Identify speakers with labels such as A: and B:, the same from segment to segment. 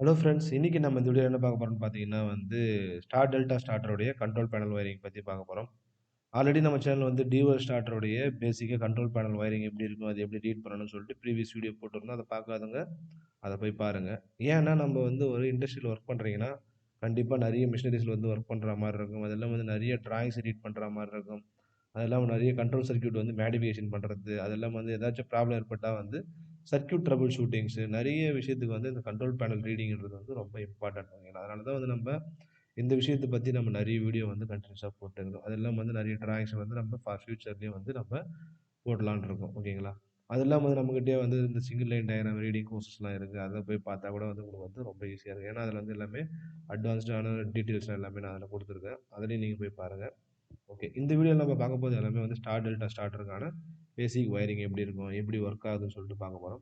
A: Hello friends. இன்னைக்கு நம்ம இந்த வீடியோல என்ன பார்க்க போறோம்னு பார்த்தீங்கன்னா ஸ்டார் டெல்டா ஸ்டார்ட்டருடைய கண்ட்ரோல் பேனல் வயரிங் பத்தி பார்க்க போறோம். ஆல்ரெடி நம்ம சேனல்ல டியூவல் ஸ்டார்ட்டருடைய பேசிக்கா கண்ட்ரோல் பேனல் வயரிங் எப்படி இருக்கும், அது எப்படி ரீட் பண்ணணும்னு சொல்லிட்டு ப்ரீவியஸ் வீடியோ போட்டிருந்தோம். அதை பார்க்காதவங்க அதை போய் பாருங்க. ஏன்னா நம்ம ஒரு இண்டஸ்ட்ரியில் ஒர்க் பண்றீங்கன்னா, கண்டிப்பா நிறைய மிஷினரிஸ்ல ஒர்க் பண்ற மாதிரி இருக்கும். அதெல்லாம் நிறைய டிராயிங்ஸ் ரீட் பண்ற மாதிரி இருக்கும். அதெல்லாம் நிறைய கண்ட்ரோல் சர்க்யூட் மேடிஃபிகேஷன் பண்றது, அதெல்லாம் ஏதாச்சும் ப்ராப்ளம் ஏற்பட்டா சர்க்யூட் ட்ரபிள் ஷூட்டிங்ஸ் நிறைய விஷயத்துக்கு இந்த கண்ட்ரோல் பேனல் ரீடிங்ன்றது ரொம்ப இம்பார்ட்டன்ட். அதனால தான் நம்ம இந்த விஷயத்தை பத்தி நம்ம நிறைய வீடியோ கண்டினியூஸா போட்டுருக்கோம். அதெல்லாம் நிறைய டிராயிங்ஸ் நம்ம ஃபியூச்சர்லயும் நம்ம போடலாம்னு இருக்கோம். ஓகேங்களா? அதெல்லாம் நம்மகிட்டயே இந்த சிங்கிள் லைன் டயக்ராம் ரீடிங் கோர்சஸ்லாம் இருக்கு. அதை போய் பார்த்தா கூட உங்களுக்கு ரொம்ப ஈஸியா இருக்கும். ஏன்னா அதுல எல்லாமே அட்வான்ஸ்டான டீட்டெயில்ஸ் எல்லாமே நான் அதில் கொடுத்துருக்கேன். அதுலேயும் நீங்க போய் பாருங்க. ஓகே, இந்த வீடியோ நம்ம பார்க்க போது எல்லாமே ஸ்டார் டெல்டா ஸ்டார்டருக்கான பேசிக் வயரிங் எப்படி இருக்கும், எப்படி ஒர்க் ஆகுதுன்னு சொல்லிட்டு பார்க்க போறோம்.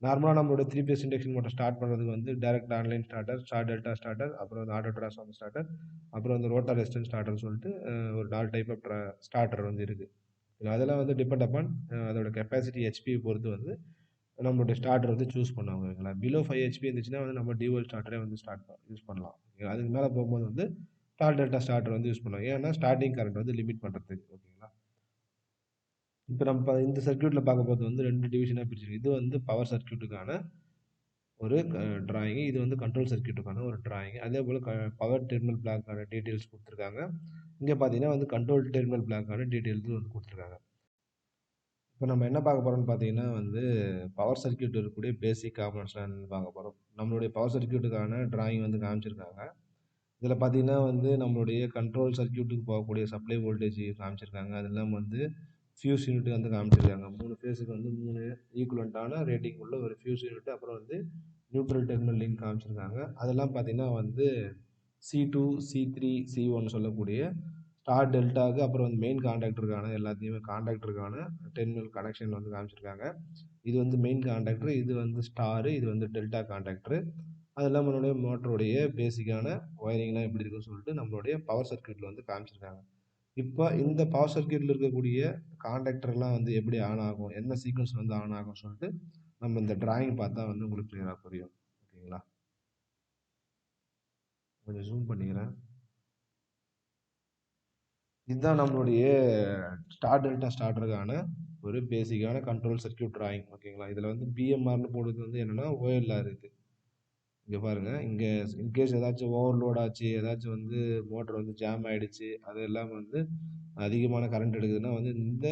A: நார்மலாக நம்மளோட 3 பேஸ் இண்டக்ஷன் மோட்டர் ஸ்டார்ட் பண்ணுறதுக்கு direct online starter, star delta starter, அப்புறம் ஆட்டோ டிரான்ஸ்ஃபார்மர் ஸ்டார்டர், அப்புறம் ரோட்டார் ரெசிஸ்டன்ஸ் ஸ்டார்டர்னு சொல்லிட்டு ஒரு 4 டைப் ஆஃப் ஸ்டார்டர் இருக்கு. அதெல்லாம் டிபெண்ட் அப்பான் அதோட கெப்பாசிட்டி ஹெச்பி பொறுத்து நம்மளுடைய ஸ்டார்டர் சூஸ் பண்ணுவாங்க. ஓகேங்களா? பிலோ 5 ஹெச்பி இருந்துச்சுன்னா நம்ம டியூவல் ஸ்டார்டரே யூஸ் பண்ணலாம். அதுக்கு மேலே போகும்போது ஸ்டார் டெல்டா ஸ்டார்டர் யூஸ் பண்ணுவாங்க. ஏன்னா ஸ்டார்டிங் கரண்ட் லிமிட் பண்ணுறதுக்கு. ஓகேங்களா? இப்போ நம்ம இந்த சர்க்யூட்ல பார்க்க போது 2 டிவிஷனாக பிரிச்சிருக்கு. இது பவர் சர்க்யூட்டுக்கான ஒரு டிராயிங், இது கண்ட்ரோல் சர்க்யூட்டுக்கான ஒரு டிராயிங். அதே போல் பவர் டெர்மினல் பிளாக்கான டீட்டெயில்ஸ் கொடுத்துருக்காங்க. இங்கே பார்த்தீங்கன்னா கண்ட்ரோல் டெர்மினல் பிளாக்கான டீட்டெயில்ஸ் கொடுத்துருக்காங்க. இப்போ நம்ம என்ன பார்க்க போறோம்னு பார்த்தீங்கன்னா பவர் சர்க்யூட் இருக்கக்கூடிய பேசிக் காம்பனன்ட்ஸ்லாம் பார்க்க போகிறோம். நம்மளுடைய பவர் சர்க்யூட்டுக்கான டிராயிங் காமிச்சிருக்காங்க. இதில் பார்த்தீங்கன்னா நம்மளுடைய கண்ட்ரோல் சர்க்யூட்டுக்கு போகக்கூடிய சப்ளை வோல்டேஜ் காமிச்சிருக்காங்க. அதெல்லாம் ஃபியூஸ் யூனிட் காமிச்சிருக்காங்க. 3 ஃபேஸுக்கு 3 ஈக்குவலண்ட்டான ரேட்டிங் உள்ள ஒரு ஃபியூஸ் யூனிட், அப்புறம் நியூட்ரல் டெர்மினல் லிங்க் காமிச்சிருக்காங்க. அதெல்லாம் பார்த்தீங்கன்னா C2, C3, C1 சொல்லக்கூடிய ஸ்டார் டெல்டாக்கு அப்புறம் மெயின் கான்டாக்டருக்கான எல்லாத்தையுமே கான்டாக்டருக்கான டெர்மினல் கனெக்ஷன் காமிச்சிருக்காங்க. இது மெயின் கான்டாக்டர், இது ஸ்டாரு, இது டெல்டா கான்டாக்டர். அதெல்லாம் நம்மளுடைய மோட்டருடைய பேசிக்கான ஒயரிங்லாம் எப்படி இருக்குன்னு சொல்லிட்டு நம்மளுடைய பவர் சர்க்யூட்ல காமிச்சிருக்காங்க. இப்போ இந்த பவர் சர்க்யூட்ல இருக்கக்கூடிய கான்டாக்டர்லாம் எப்படி ஆன் ஆகும், என்ன சீக்வன்ஸ் ஆன் ஆகும் சொல்லிட்டு நம்ம இந்த டிராயிங் பார்த்தா உங்களுக்கு கிளியரா புரியும். ஓகேங்களா? கொஞ்சம் ஜூம் பண்ணிக்கிறேன். இதுதான் நம்மளுடைய ஸ்டார் டெல்டா ஸ்டார்டருக்கான ஒரு பேசிக்கான கண்ட்ரோல் சர்க்யூட் டிராயிங். ஓகேங்களா? இதுல பிஎம்ஆர்னு போடுறது என்னன்னா ஓஎல்ஆர். இது இங்க பாருங்க, இங்க இன்கேஸ் ஏதாச்சும் ஓவர்லோட் ஆச்சு, ஏதாச்சும் மோட்டர் ஜாம் ஆயிடுச்சு, அதெல்லாம் அதிகமான கரண்ட் எடுக்குதுன்னா இந்த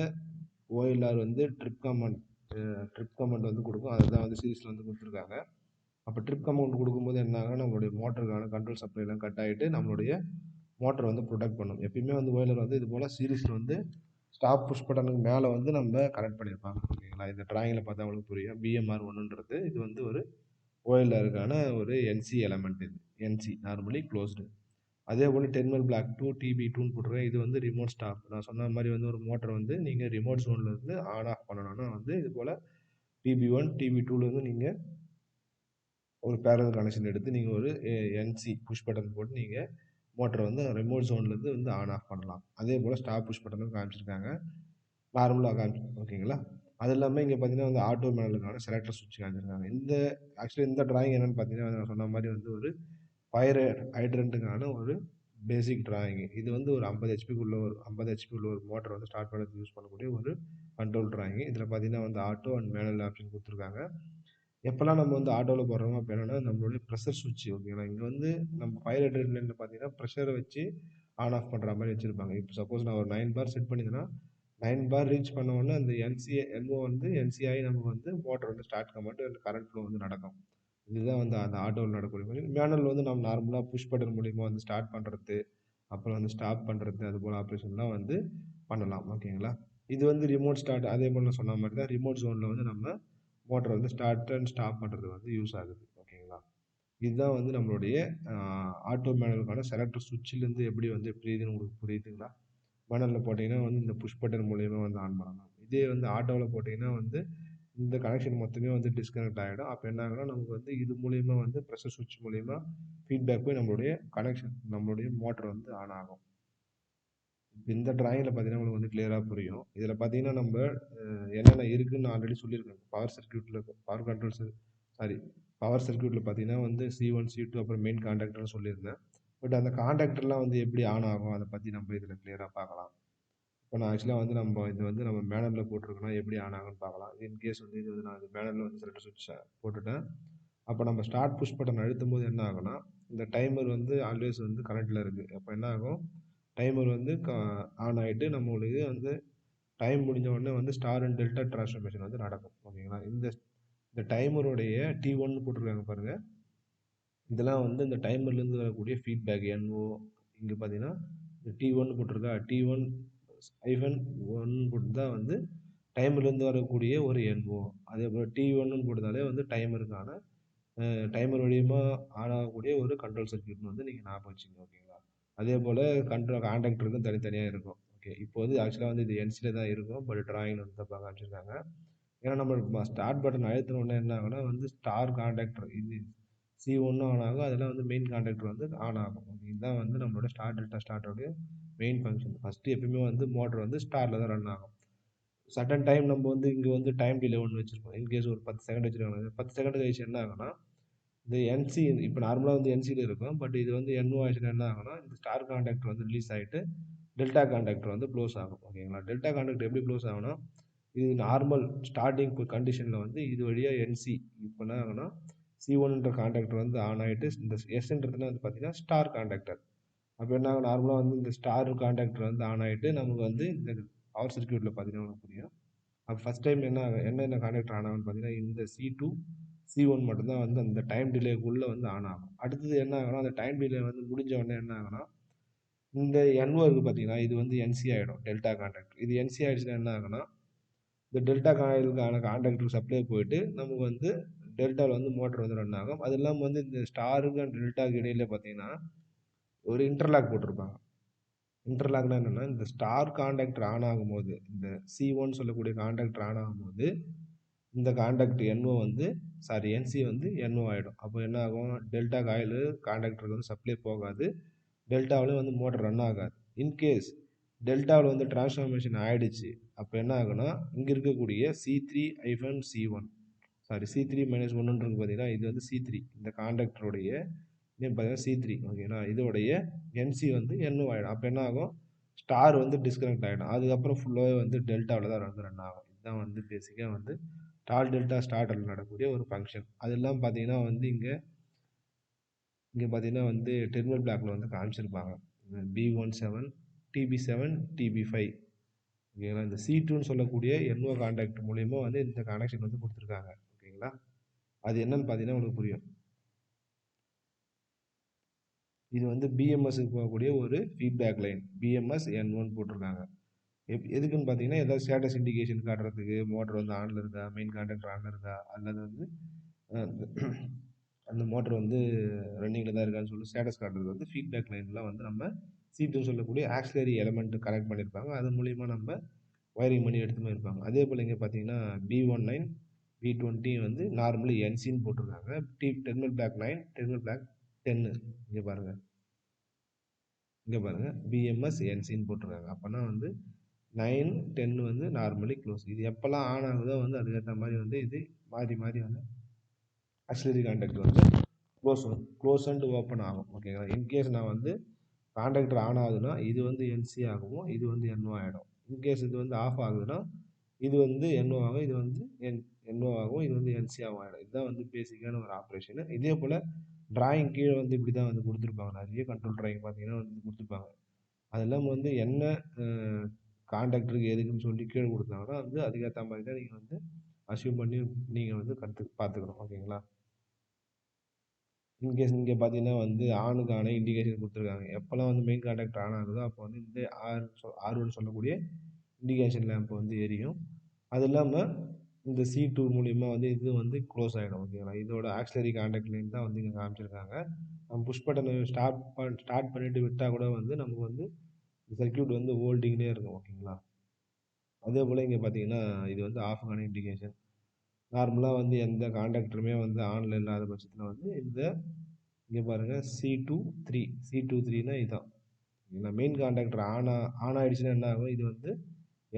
A: ஓஎல்ஆர் ட்ரிப் கமெண்ட் கொடுக்கும். அதுதான் சீரிஸ்ல கொடுத்துருக்காங்க. அப்போ ட்ரிப் கமெண்ட் கொடுக்கும்போது என்ன ஆகும், நம்மளுடைய மோட்டருக்கான கண்ட்ரோல் சப்ளை எல்லாம் கட் ஆகிட்டு நம்மளுடைய மோட்டர் ப்ரொடெக்ட் பண்ணும். எப்பயுமே ஓயிலர் இது போல் சீரிஸ்ல ஸ்டாப் புஷ் பட்டனுக்கு மேலே நம்ம கனெக்ட் பண்ணியிருப்பாங்க. ஓகேங்களா? இந்த டிராயிங்கில் பார்த்தா உங்களுக்கு புரியும். பிஎம்ஆர் 1ன்றது இது ஒரு ஓயிலருக்கான ஒரு என்சி எலமெண்ட். இது என்சி நார்மலி க்ளோஸ்டு. அதே போல் டெர்மினல் பிளாக் 2 TB2ன்னு போட்டுருக்கேன். இது ரிமோட் ஸ்டாப். நான் சொன்ன மாதிரி ஒரு மோட்டர் நீங்கள் ரிமோட் ஜோன்லேருந்து ஆன் ஆஃப் பண்ணணும்னா இது போல் TB1 TB2லேருந்து நீங்கள் ஒரு பேரல் கனெக்ஷன் எடுத்து நீங்கள் ஒரு என்சி புஷ் பட்டன் போட்டு நீங்கள் மோட்டரை ரிமோட் ஜோன்லேருந்து ஆன் ஆஃப் பண்ணலாம். அதே போல் ஸ்டாப் புஷ் பட்டனும் காமிச்சிருக்காங்க, நார்மலாக காமிச்சிருக்காங்க. ஓகேங்களா? அது இல்லாமல் இங்கே பார்த்தீங்கன்னா ஆட்டோ மேனுவலுக்கான செலக்டர் சுவிட்ச் காமிச்சிருக்காங்க. ஆக்சுவலி இந்த டிராயிங் என்னென்னு பார்த்தீங்கன்னா நான் சொன்ன மாதிரி ஒரு ஃபயர் ஹைட்ரண்ட்டுக்கான ஒரு பேசிக் டிராயிங். இது ஒரு 50 ஹெச்பிக்குள்ள ஒரு மோட்டர் ஸ்டார்ட் பண்ணுறதுக்கு யூஸ் பண்ணக்கூடிய ஒரு கண்ட்ரோல் டிராயிங். இதில் பார்த்தீங்கன்னா ஆட்டோ அண்ட் மேனுவல் ஆப்ஷன் கொடுத்துருக்காங்க. எப்போல்லாம் நம்ம ஆட்டோவில் போடுறோமோ அப்போ என்னன்னா நம்மளுடைய ப்ரெஷர் சுவிட்ச். ஓகேங்களா? இங்கே நம்ம ஃபயர் ஹைட்ரண்ட்ல பார்த்தீங்கன்னா ப்ரெஷரை வச்சு ஆன் ஆஃப் பண்ணுற மாதிரி வச்சுருப்பாங்க. இப்போ சப்போஸ் நான் ஒரு 9 பார் செட் பண்ணியிருந்தேன்னா 9 பார் ரீச் பண்ண உடனே அந்த என்ஓ என்சிஐ நமக்கு motor start comment current flow நடக்கும். இதுதான் அந்த ஆட்டோவில் நடக்கக்கூடிய. மேனுவல் நம்ம நார்மலாக புஷ் பட்டன் மூலிமா ஸ்டார்ட் பண்ணுறது, அப்புறம் ஸ்டாப் பண்ணுறது, அது போல் ஆப்ரேஷன்லாம் பண்ணலாம். ஓகேங்களா? இது ரிமோட் ஸ்டார்ட். அதே போல் நான் சொன்ன மாதிரி தான் ரிமோட் ஜோனில் நம்ம மோட்டர் ஸ்டார்ட் அண்ட் ஸ்டாப் பண்ணுறது யூஸ் ஆகுது. ஓகேங்களா? இதுதான் நம்மளுடைய ஆட்டோ மேனுவலுக்கான செலக்டர் சுவிட்சிலேருந்து எப்படி புரியுதுன்னு உங்களுக்கு புரியுதுங்களா? மேனுவலில் போட்டிங்கன்னா இந்த புஷ் பட்டன் மூலியமா ஆன் பண்ணலாம். இதே ஆட்டோவில் போட்டிங்கன்னா இந்த கனெக்ஷன் மொத்தமே டிஸ்கனெக்ட் ஆகிடும். அப்போ என்ன ஆகும்னா நமக்கு இது மூலியமா ப்ரெஷர் சுவிட்ச் மூலியமா ஃபீட்பேக் போய் நம்மளுடைய கனெக்ஷன் நம்மளுடைய மோட்டர் ஆன் ஆகும். இந்த டிராயிங்கில் பார்த்தீங்கன்னா உங்களுக்கு கிளியராக புரியும். இதில் பார்த்தீங்கன்னா நம்ம என்னென்ன இருக்குன்னு ஆல்ரெடி சொல்லியிருக்கேன். பவர் சர்க்யூட்டில் பவர் கண்ட்ரோல்ஸ் பவர் சர்க்யூட்டில் பார்த்தீங்கன்னா வந்து C1 C2 அப்புறம் மெயின் காண்டாக்டர்னு சொல்லியிருந்தேன். பட் அந்த காண்டாக்டர்லாம் வந்து எப்படி ஆன் ஆகும் அதை பற்றி நம்ம இதில் கிளியராக பார்க்கலாம். இப்போ நான் ஆக்சுவலாக வந்து நம்ம மேனுவலில் போட்டிருக்கோம்னா எப்படி ஆன் ஆகும்னு பார்க்கலாம். இன்கேஸ் வந்து இது வந்து நான் மேனுவலில் வந்து செலக்ட் சுவிட்ச் போட்டுட்டேன். அப்போ நம்ம ஸ்டார்ட் புஷ் பட்டன் அழுத்தும் போது என்ன ஆகும்னா இந்த டைமர் வந்து ஆல்வேஸ் வந்து கனெக்டில் இருக்குது. அப்போ என்ன ஆகும், டைமர் வந்து ஆன் ஆகிட்டு நம்மளுக்கு வந்து டைம் முடிஞ்ச உடனே வந்து ஸ்டார் அண்ட் டெல்டா டிரான்ஸ்ஃபர்மேஷன் வந்து நடக்கும். ஓகேங்களா. இந்த டைமருடைய T1 போட்டிருக்காங்க பாருங்கள். இதெல்லாம் வந்து இந்த டைமர்லேருந்து வரக்கூடிய ஃபீட்பேக் NO. இங்கே பார்த்தீங்கன்னா இந்த T1 போட்டிருக்கா, T1 -1 போட்டு தான் வந்து டைமர்லேருந்து வரக்கூடிய ஒரு NO. அதே போல் T1 போட்டதாலே வந்து டைமர் வழியமாக ஆன் ஆகக்கூடிய ஒரு கண்ட்ரோல் சர்க்யூட்னு வந்து நீங்கள் ஞாபகம் வச்சுங்க. ஓகேங்களா. அதே போல் காண்டாக்டருக்கும் தனித்தனியாக இருக்கும். ஓகே, இப்போ வந்து ஆக்சுவலாக வந்து இது NCல தான் இருக்கும். பட் டிராயிங் வந்து தப்பாக காமிச்சிருக்காங்க. ஏன்னா நம்ம ஸ்டார்ட் பட்டன் அழுத்தின உடனே என்ன ஆகும்னா வந்து ஸ்டார் காண்டாக்டர் இது C1 ஆன் ஆகும். அதெல்லாம் வந்து மெயின் காண்டாக்டர் வந்து ஆன் ஆகும். இதுதான் வந்து நம்மளோட ஸ்டார் டெல்டா ஸ்டார்டோடைய மெயின் ஃபங்க்ஷன். ஃபஸ்ட்டு எப்பயுமே வந்து மோட்டர் வந்து ஸ்டாரில் தான் ரன் ஆகும். சர்டன் டைம் நம்ம வந்து இங்கே வந்து டைம் டிலே ஒன்று வச்சுருப்போம். இன்கேஸ் ஒரு 10 செகண்ட் வச்சுருக்காங்க. 10 செகண்ட் கழிச்சு என்ன ஆகும்னா இந்த NC இப்போ நார்மலாக வந்து NCயில் இருக்கும். பட் இது வந்து NO ஆச்சுன்னா என்ன ஆகும்னா இந்த ஸ்டார் காண்டாக்டர் வந்து ரிலீஸ் ஆகிட்டு டெல்டா காண்டாக்டர் வந்து க்ளோஸ் ஆகும். ஓகேங்களா. டெல்டா காண்டாக்டர் எப்படி க்ளோஸ் ஆகும்னா இது நார்மல் ஸ்டார்டிங் கண்டிஷனில் வந்து இது வழியாக NC இப்போ என்ன ஆகும்னா C1ன்ற காண்டாக்டர் வந்து ஆன் ஆகிட்டு இந்த Sன்றதுல வந்து பார்த்தீங்கன்னா ஸ்டார் காண்டாக்டர். அப்போ என்ன ஆகும், நார்மலாக வந்து இந்த ஸ்டார் காண்டாக்டர் வந்து ஆன் ஆகிட்டு நமக்கு வந்து இந்த பவர் சர்க்யூட்டில் பார்த்தீங்கன்னா உங்களுக்கு புரியும். அப்போ ஃபஸ்ட் டைம் என்ன காண்டாக்டர் ஆன் ஆகும்னு பார்த்தீங்கன்னா இந்த C2 C1 மட்டும்தான் வந்து அந்த டைம் டிலேக்குள்ளே வந்து ஆன் ஆகும். அடுத்தது என்ன ஆகும்னா அந்த டைம் டிலே வந்து முடிஞ்ச உடனே என்ன ஆகும்னா இந்த NO இருக்குது பார்த்தீங்கன்னா இது வந்து NC ஆகிடும். டெல்டா காண்டாக்டர் இது NC ஆகிடுச்சுன்னா என்ன ஆகும்னா இந்த டெல்டா காயிலுக்கான காண்டாக்டர் சப்ளை போயிட்டு நமக்கு வந்து டெல்டாவில் வந்து மோட்டர் வந்து ரன் ஆகும். அது இல்லாமல் வந்து இந்த ஸ்டாருக்கு அண்ட் டெல்டாக்கு இடையில பார்த்தீங்கன்னா ஒரு இன்டர்லாக் போட்டிருப்பாங்க. இன்டர்லாக்னா என்னென்னா இந்த ஸ்டார் காண்டாக்டர் ஆன் ஆகும்போது இந்த C1 சொல்லக்கூடிய காண்டாக்டர் ஆன் ஆகும்போது இந்த காண்டாக்ட் NO வந்து NC வந்து NO ஆகிடும். அப்போ என்ன ஆகும், டெல்டா காயில் காண்டாக்டருக்கு வந்து சப்ளை போகாது, டெல்டாவிலும் வந்து மோட்டர் ரன் ஆகாது. இன்கேஸ் டெல்டாவில் வந்து டிரான்ஸ்ஃபார்மேஷன் ஆகிடுச்சு அப்போ என்ன ஆகுனா இங்கே இருக்கக்கூடிய C3-C1 C3-1ன்றது பார்த்தீங்கன்னா இது வந்து C3 இந்த காண்டாக்டருடைய நேம் பார்த்தீங்கன்னா C3. ஓகேங்களா. இதோடைய NC வந்து NO ஆகிடும். அப்போ என்ன ஆகும், ஸ்டார் வந்து டிஸ்கனெக்ட் ஆகிடும். அதுக்கப்புறம் ஃபுல்லாகவே வந்து டெல்டாவில் தான் வந்து ரன் ஆகும். இதுதான் வந்து பேசிக்காக வந்து ஸ்டார் டெல்டா ஸ்டார்டரில் நடக்கக்கூடிய ஒரு ஃபங்க்ஷன். அதெல்லாம் பார்த்தீங்கன்னா வந்து இங்கே பார்த்தீங்கன்னா வந்து டெர்மினல் பிளாக்ல வந்து காமிச்சிருப்பாங்க. B17 TB7 TB5. ஓகேங்களா. இந்த C2ன்னு சொல்லக்கூடிய NO காண்டாக்ட் மூலிமா வந்து இந்த கனெக்ஷன் வந்து கொடுத்துருக்காங்க. ஓகேங்களா. அது என்னன்னு பார்த்தீங்கன்னா உங்களுக்கு புரியும். இது வந்து BMSக்கு போகக்கூடிய ஒரு ஃபீட்பேக் லைன் BMS N1 போட்டிருக்காங்க. எதுக்குன்னு பார்த்தீங்கன்னா ஏதாவது ஸ்டேட்டஸ் இண்டிகேஷன் காட்டுறதுக்கு மோட்டர் வந்து ஆனில் இருக்கா, மெயின் காண்டாக்டர் ஆனில் இருக்கா, அல்லது வந்து அந்த மோட்டர் வந்து ரன்னிங்கில் தான் இருக்கான்னு சொல்லி ஸ்டேட்டஸ் காட்டுறது வந்து ஃபீட்பேக் லைன்லாம் வந்து நம்ம C2 சொல்லக்கூடிய ஆக்சிலரி எலமெண்ட் கனெக்ட் பண்ணியிருப்பாங்க. அது மூலிமா நம்ம ஒயரிங் பண்ணி எடுத்து போயிருப்பாங்க. அதே போல் இங்கே பார்த்தீங்கன்னா B19 B20 வந்து நார்மலி NCன்னு போட்டிருக்காங்க. Terminal black 9 terminal black 10. இங்கே பாருங்கள் BMS NCன்னு போட்டிருக்காங்க. அப்போனா வந்து 9 10 வந்து நார்மலி க்ளோஸ். இது எப்போல்லாம் ஆன் ஆகுதோ வந்து அதுக்கேற்ற மாதிரி வந்து இது மாறி மாறி வந்து ஆக்சிலரி காண்டாக்டர் வந்து க்ளோஸ் அண்ட் ஓப்பன் ஆகும். ஓகேங்களா. இன்கேஸ் நான் வந்து காண்டாக்டர் ஆன் ஆகுதுன்னா இது வந்து NC ஆகும், இது வந்து NO ஆகிடும். இன்கேஸ் இது வந்து ஆஃப் ஆகுதுன்னா இது வந்து NO ஆகும், இது வந்து NO ஆகும், இது வந்து NC ஆகிடும். இதுதான் வந்து பேசிக்கான ஒரு ஆப்ரேஷனு. இதே போல் டிராயிங் கீழே வந்து இப்படி தான் வந்து கொடுத்துருப்பாங்க. நிறைய கண்ட்ரோல் டிராயிங் பார்த்தீங்கன்னா வந்து கொடுத்துருப்பாங்க. அது இல்லாமல் வந்து என்ன காண்டாக்டருக்கு எதுக்குன்னு சொல்லி கீழே கொடுத்தாங்கன்னா வந்து அதுக்கேற்ற மாதிரி தான் நீங்கள் வந்து அசியூம் பண்ணி நீங்கள் வந்து பார்த்துக்கணும். ஓகேங்களா. இன்கேஸ் இங்கே பார்த்தீங்கன்னா வந்து ஆணுக்கான இண்டிகேஷன் கொடுத்துருக்காங்க. எப்போல்லாம் வந்து மெயின் காண்டாக்டர் ஆன் ஆகுதோ அப்போ வந்து இந்த R1 சொல்லக்கூடிய இண்டிகேஷன் லேம்ப் வந்து எரியும். அது இல்லாமல் இந்த C2 மூலிமா வந்து இது வந்து க்ளோஸ் ஆகிடும். ஓகேங்களா. இதோட ஆக்சிலரி காண்டாக்ட் லைன் தான் வந்து இங்கே காமிச்சிருக்காங்க. நம்ம புஷ் பட்டனை ஸ்டார்ட் பண்ணிவிட்டு விட்டால் கூட வந்து நமக்கு வந்து சர்க்யூட் வந்து ஹோல்டிங்லேயே இருக்கும். ஓகேங்களா. அதே போல் இங்கே பார்த்தீங்கன்னா இது வந்து ஆஃப் ஆன இண்டிகேஷன். நார்மலாக வந்து எந்த காண்டாக்டருமே வந்து ஆனில் இல்லாத பட்சத்தில் வந்து இங்கே பாருங்கள் C23னா இதுதான். மெயின் காண்டாக்டர் ஆன் ஆகிடுச்சுன்னா என்ன ஆகும், இது வந்து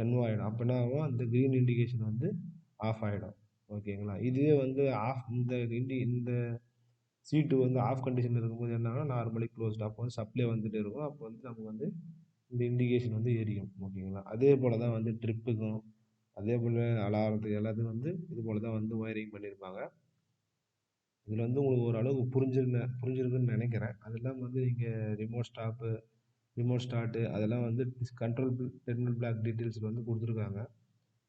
A: NO ஆகிடும். அப்போ என்ன ஆகும், அந்த க்ரீன் இண்டிகேஷன் வந்து ஆஃப் ஆகிடும். ஓகேங்களா. இதுவே வந்து ஆஃப் இந்த சீட்டு வந்து ஆஃப் கண்டிஷன்ல இருக்கும்போது என்ன ஆகும்னா நார்மலி க்ளோஸ்ட். அப்போ வந்து சப்ளை வந்துட்டே இருக்கும். அப்போ வந்து நமக்கு வந்து இந்த இண்டிகேஷன் வந்து எரியும். ஓகேங்களா. அதே போல தான் வந்து ட்ரிப்புக்கும் அதே போல அலாரத்துக்கு எல்லாத்துக்கும் வந்து இது போல தான் வந்து ஒயரிங் பண்ணியிருப்பாங்க. இதில் வந்து உங்களுக்கு ஓரளவுக்கு புரிஞ்சிருக்குன்னு நினைக்கிறேன். அது இல்லாமல் வந்து நீங்கள் ரிமோட் ஸ்டார்ட்டு அதெல்லாம் வந்து கண்ட்ரோல் டெர்மினல் பிளாக் டீட்டெயில்ஸில் வந்து கொடுத்துருக்காங்க.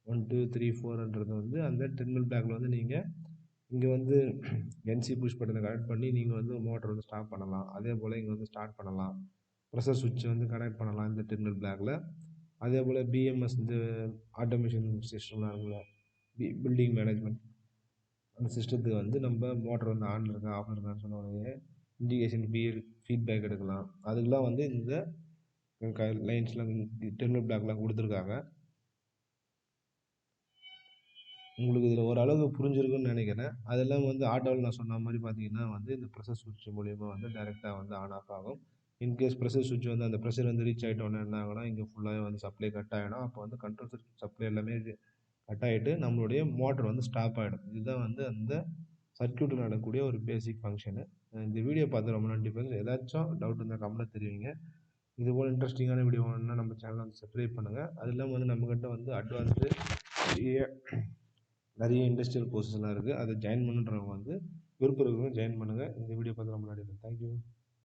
A: 1 2 3 4ன்றது வந்து அந்த டெர்மினல் பிளாக்ல வந்து நீங்கள் இங்கே வந்து என்சி புஷ் பட்டனை கனெக்ட் பண்ணி நீங்கள் வந்து மோட்டர் வந்து ஸ்டாப் பண்ணலாம். அதே போல் இங்கே வந்து ஸ்டார்ட் பண்ணலாம். ப்ரெஷர் சுவிட்சை வந்து கனெக்ட் பண்ணலாம் இந்த டெர்மினல் பிளாக்ல. அதே போல் பிஎம்எஸ் இந்த ஆட்டோமேஷன் சிஸ்டம்லாம் இருக்குல்ல, பில்டிங் மேனேஜ்மெண்ட் அந்த சிஸ்டத்துக்கு வந்து நம்ம மோட்டர் வந்து ஆன்ல இருக்கா ஆஃப்ல இருக்கான்னு சொன்ன உடனே இண்டிகேஷன் ஃபீட்பேக் எடுக்கலாம். அதுக்கெலாம் வந்து இந்த லைன்ஸ்லாம் டெர்மினல் பிளாக்லாம் கொடுத்துருக்காங்க. உங்களுக்கு இதில் ஓரளவு புரிஞ்சிருக்குன்னு நினைக்கிறேன். அதெல்லாம் வந்து ஆட்டோவில் நான் சொன்ன மாதிரி பார்த்தீங்கன்னா வந்து இந்த ப்ரெஷர் சுவிட்ச் மூலியமாக வந்து டைரெக்டாக வந்து ஆன் ஆஃப் ஆகும். இன்கேஸ் ப்ரெஷர் சுவிட்ச் வந்து அந்த ப்ரெஷர் வந்து ரீச் ஆகிட்டோன்னே என்ன ஆகும்னா இங்கே ஃபுல்லாகவே வந்து சப்ளை கட் ஆகிடும். அப்போ வந்து கண்ட்ரோல் சப்ளை எல்லாமே கட் ஆகிட்டு நம்மளுடைய மோட்டர் வந்து ஸ்டாப் ஆகிடும். இதுதான் வந்து அந்த சர்க்யூட்டில் நடக்கக்கூடிய ஒரு பேசிக் ஃபங்க்ஷனு. இந்த வீடியோ பார்த்து ரொம்ப நன்றி ஃப்ரெண்ட்ஸ். ஏதாச்சும் டவுட் இருந்தால் கமெண்ட்டில் தெரிவிங்க. இதுபோல் இன்ட்ரெஸ்டிங்கான வீடியோ வேணும்னா நம்ம சேனலை வந்து சப்ஸ்கிரைப் பண்ணுங்கள். அது இல்லாமல் வந்து நம்மக்கிட்ட வந்து அட்வான்ஸ்டு நிறைய இண்டஸ்ட்ரியல் கோர்சஸ்லாம் இருக்குது. அதை ஜாயின் பண்ணுறவங்க வந்து விருப்பம் இருக்கிறவங்க ஜாயின் பண்ணுங்கள். இந்த வீடியோ பார்த்து ரொம்ப நன்றி. தேங்க்யூ.